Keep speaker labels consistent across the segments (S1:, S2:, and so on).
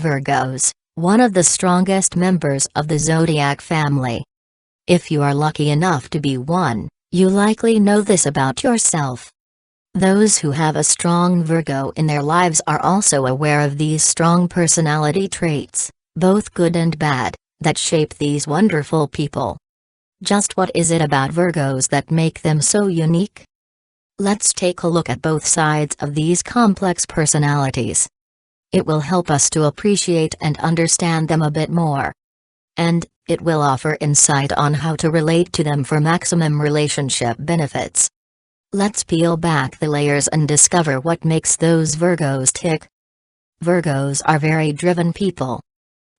S1: Virgos, one of the strongest members of the zodiac family. If you are lucky enough to be one, you likely know this about yourself. Those who have a strong Virgo in their lives are also aware of these strong personality traits, both good and bad, that shape these wonderful people. Just what is it about Virgos that make them so unique? Let's take a look at both sides of these complex personalities. It will help us to appreciate and understand them a bit more. And it will offer insight on how to relate to them for maximum relationship benefits. Let's peel back the layers and discover what makes those Virgos tick. Virgos are very driven people.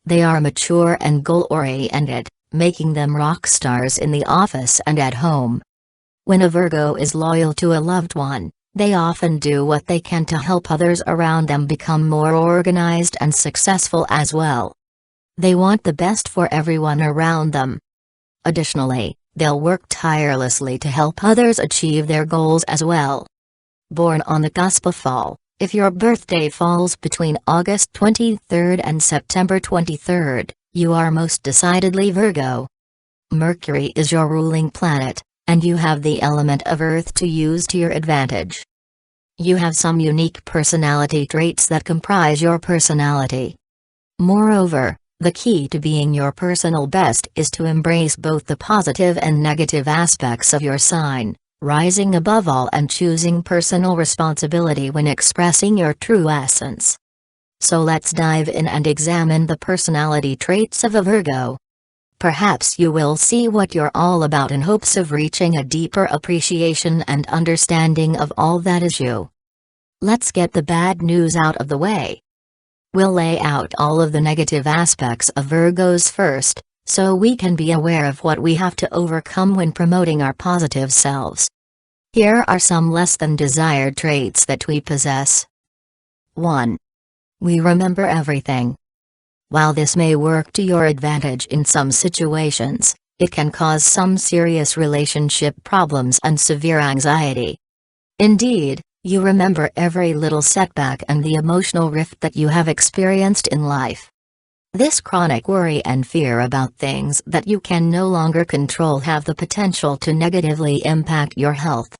S1: They are mature and goal-oriented, making them rock stars in the office and at home. When a Virgo is loyal to a loved one, they often do what they can to help others around them become more organized and successful as well. They want the best for everyone around them. Additionally, they'll work tirelessly to help others achieve their goals as well. Born on the cusp of fall, if your birthday falls between August 23rd and September 23rd, you are most decidedly Virgo. Mercury is your ruling planet, and you have the element of Earth to use to your advantage. You have some unique personality traits that comprise your personality. Moreover, the key to being your personal best is to embrace both the positive and negative aspects of your sign, rising above all and choosing personal responsibility when expressing your true essence. So let's dive in and examine the personality traits of a Virgo. Perhaps you will see what you're all about in hopes of reaching a deeper appreciation and understanding of all that is you. Let's get the bad news out of the way. We'll lay out all of the negative aspects of Virgos first, so we can be aware of what we have to overcome when promoting our positive selves. Here are some less than desired traits that we possess. 1. We remember everything. While this may work to your advantage in some situations, it can cause some serious relationship problems and severe anxiety. Indeed, you remember every little setback and the emotional rift that you have experienced in life. This chronic worry and fear about things that you can no longer control have the potential to negatively impact your health.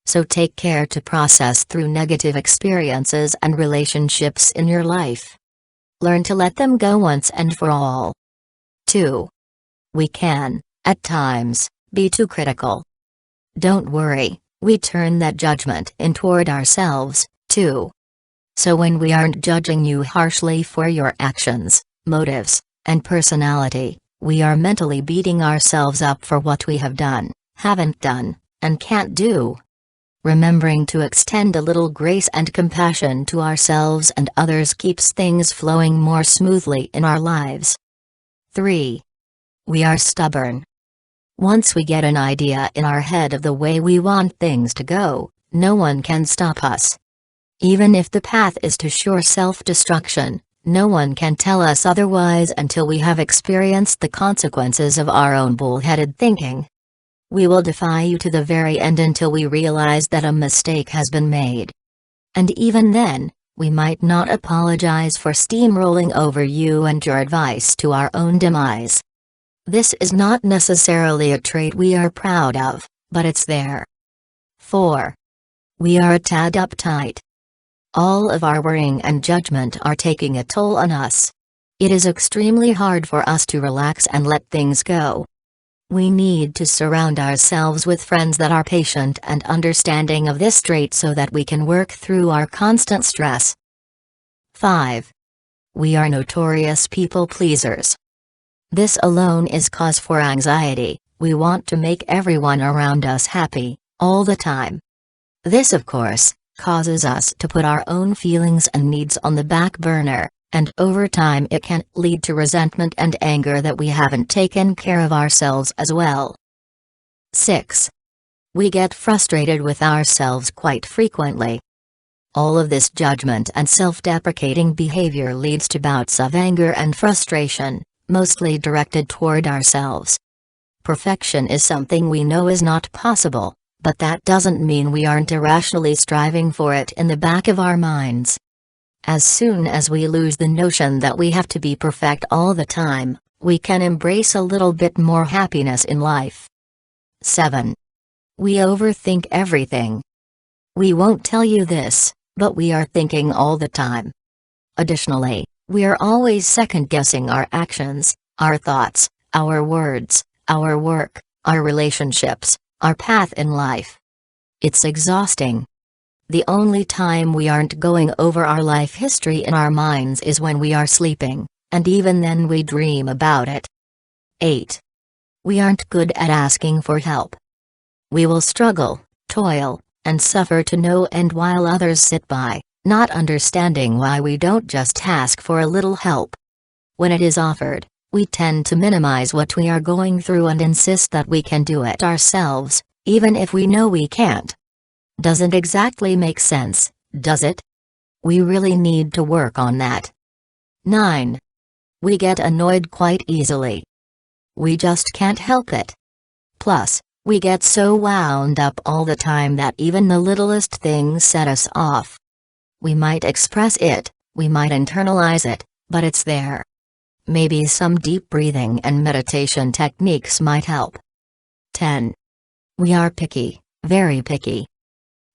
S1: So take care to process through negative experiences and relationships in your life. Learn to let them go once and for all. 2. We can, at times, be too critical. Don't worry, we turn that judgment in toward ourselves, too. So when we aren't judging you harshly for your actions, motives, and personality, we are mentally beating ourselves up for what we have done, haven't done, and can't do. Remembering to extend a little grace and compassion to ourselves and others keeps things flowing more smoothly in our lives. 3. We are stubborn. Once we get an idea in our head of the way we want things to go, no one can stop us. Even if the path is to sure self-destruction, no one can tell us otherwise until we have experienced the consequences of our own bullheaded thinking. We will defy you to the very end until we realize that a mistake has been made. And even then, we might not apologize for steamrolling over you and your advice to our own demise. This is not necessarily a trait we are proud of, but it's there. 4. We are a tad uptight. All of our worrying and judgment are taking a toll on us. It is extremely hard for us to relax and let things go. We need to surround ourselves with friends that are patient and understanding of this trait so that we can work through our constant stress. 5. We are notorious people pleasers. This alone is cause for anxiety. We want to make everyone around us happy, all the time. This, of course, causes us to put our own feelings and needs on the back burner, and over time it can lead to resentment and anger that we haven't taken care of ourselves as well. 6. We get frustrated with ourselves quite frequently. All of this judgment and self-deprecating behavior leads to bouts of anger and frustration, mostly directed toward ourselves. Perfection is something we know is not possible, but that doesn't mean we aren't irrationally striving for it in the back of our minds. As soon as we lose the notion that we have to be perfect all the time, we can embrace a little bit more happiness in life. 7. We overthink everything. We won't tell you this, but we are thinking all the time. Additionally, we are always second-guessing our actions, our thoughts, our words, our work, our relationships, our path in life. It's exhausting. The only time we aren't going over our life history in our minds is when we are sleeping, and even then we dream about it. 8. We aren't good at asking for help. We will struggle, toil, and suffer to no end while others sit by, not understanding why we don't just ask for a little help. When it is offered, we tend to minimize what we are going through and insist that we can do it ourselves, even if we know we can't. Doesn't exactly make sense, does it? We really need to work on that. 9. We get annoyed quite easily. We just can't help it. Plus, we get so wound up all the time that even the littlest things set us off. We might express it, we might internalize it, but it's there. Maybe some deep breathing and meditation techniques might help. 10. We are picky, very picky.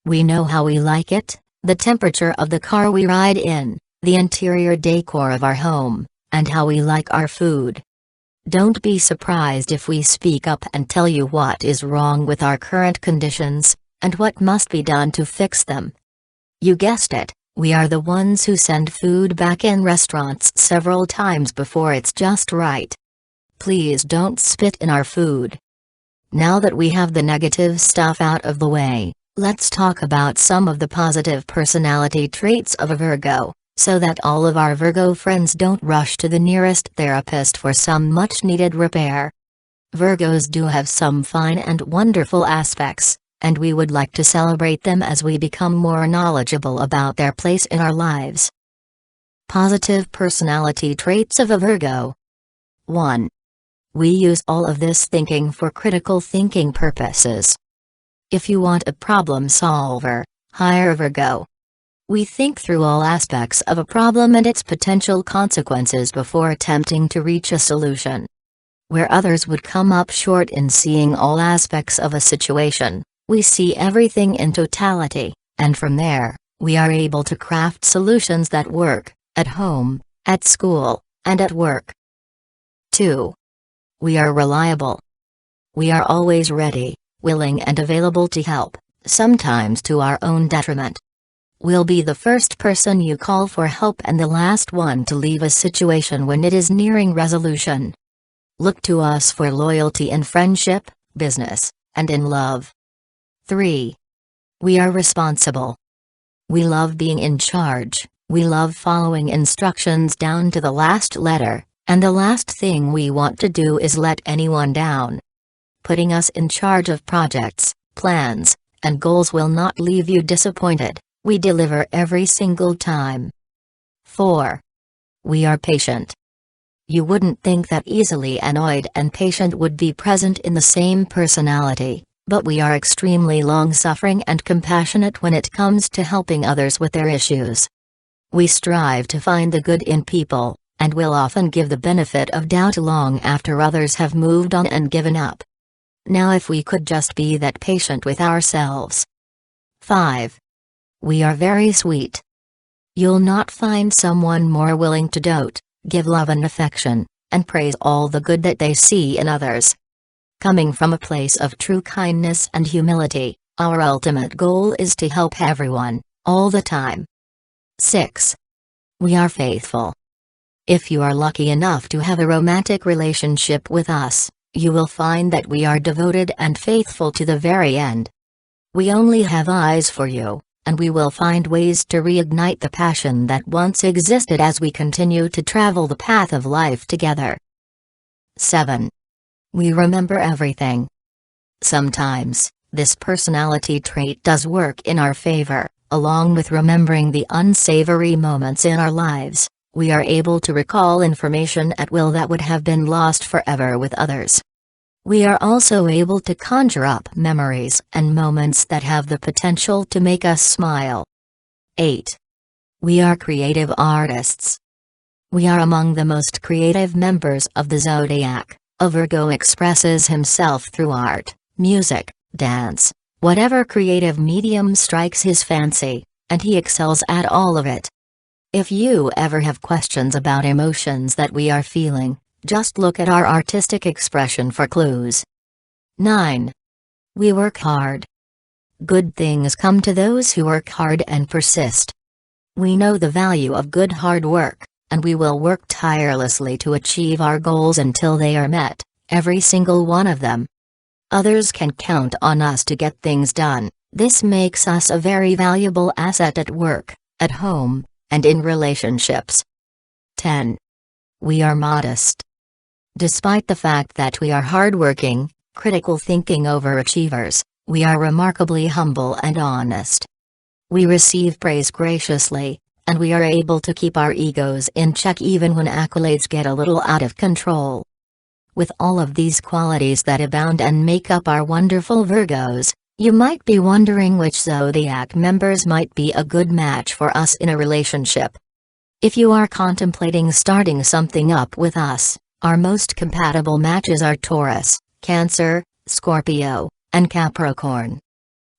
S1: We know how we like it, the temperature of the car we ride in, the interior decor of our home, and how we like our food. Don't be surprised if we speak up and tell you what is wrong with our current conditions, and what must be done to fix them. You guessed it, we are the ones who send food back in restaurants several times before it's just right. Please don't spit in our food. Now that we have the negative stuff out of the way, let's talk about some of the positive personality traits of a Virgo, so that all of our Virgo friends don't rush to the nearest therapist for some much-needed repair. Virgos do have some fine and wonderful aspects, and we would like to celebrate them as we become more knowledgeable about their place in our lives. Positive personality traits of a Virgo. 1. We use all of this thinking for critical thinking purposes. If you want a problem solver, hire a Virgo. We think through all aspects of a problem and its potential consequences before attempting to reach a solution. Where others would come up short in seeing all aspects of a situation, we see everything in totality, and from there, we are able to craft solutions that work, at home, at school, and at work. 2. We are reliable. We are always ready, willing and available to help, sometimes to our own detriment. We'll be the first person you call for help and the last one to leave a situation when it is nearing resolution. Look to us for loyalty in friendship, business, and in love. 3. We are responsible. We love being in charge, we love following instructions down to the last letter, and the last thing we want to do is let anyone down. Putting us in charge of projects, plans, and goals will not leave you disappointed, we deliver every single time. 4. We are patient. You wouldn't think that easily annoyed and patient would be present in the same personality, but we are extremely long-suffering and compassionate when it comes to helping others with their issues. We strive to find the good in people, and will often give the benefit of doubt long after others have moved on and given up. Now if we could just be that patient with ourselves. 5. We are very sweet. You'll not find someone more willing to dote, give love and affection, and praise all the good that they see in others. Coming from a place of true kindness and humility, our ultimate goal is to help everyone, all the time. 6. We are faithful. If you are lucky enough to have a romantic relationship with us, you will find that we are devoted and faithful to the very end. We only have eyes for you, and we will find ways to reignite the passion that once existed as we continue to travel the path of life together. 7. We remember everything. Sometimes, this personality trait does work in our favor. Along with remembering the unsavory moments in our lives, we are able to recall information at will that would have been lost forever with others. We are also able to conjure up memories and moments that have the potential to make us smile. 8. We are creative artists. We are among the most creative members of the zodiac. A Virgo expresses himself through art, music, dance, whatever creative medium strikes his fancy, and he excels at all of it. If you ever have questions about emotions that we are feeling, just look at our artistic expression for clues. 9. We work hard. Good things come to those who work hard and persist. We know the value of good hard work, and we will work tirelessly to achieve our goals until they are met, every single one of them. Others can count on us to get things done. This makes us a very valuable asset at work, at home, and in relationships. 10. We are modest. Despite the fact that we are hardworking, critical thinking overachievers, we are remarkably humble and honest. We receive praise graciously, and we are able to keep our egos in check even when accolades get a little out of control. With all of these qualities that abound and make up our wonderful Virgos, you might be wondering which zodiac members might be a good match for us in a relationship. If you are contemplating starting something up with us, our most compatible matches are Taurus, Cancer, Scorpio, and Capricorn.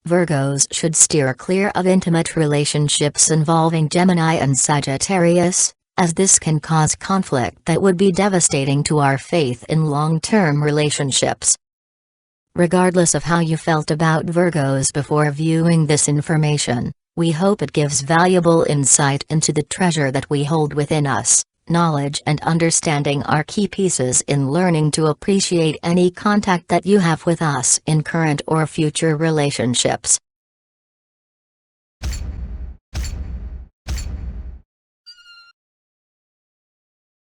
S1: Virgos should steer clear of intimate relationships involving Gemini and Sagittarius, as this can cause conflict that would be devastating to our faith in long-term relationships. Regardless of how you felt about Virgos before viewing this information, we hope it gives valuable insight into the treasure that we hold within us. Knowledge and understanding are key pieces in learning to appreciate any contact that you have with us in current or future relationships.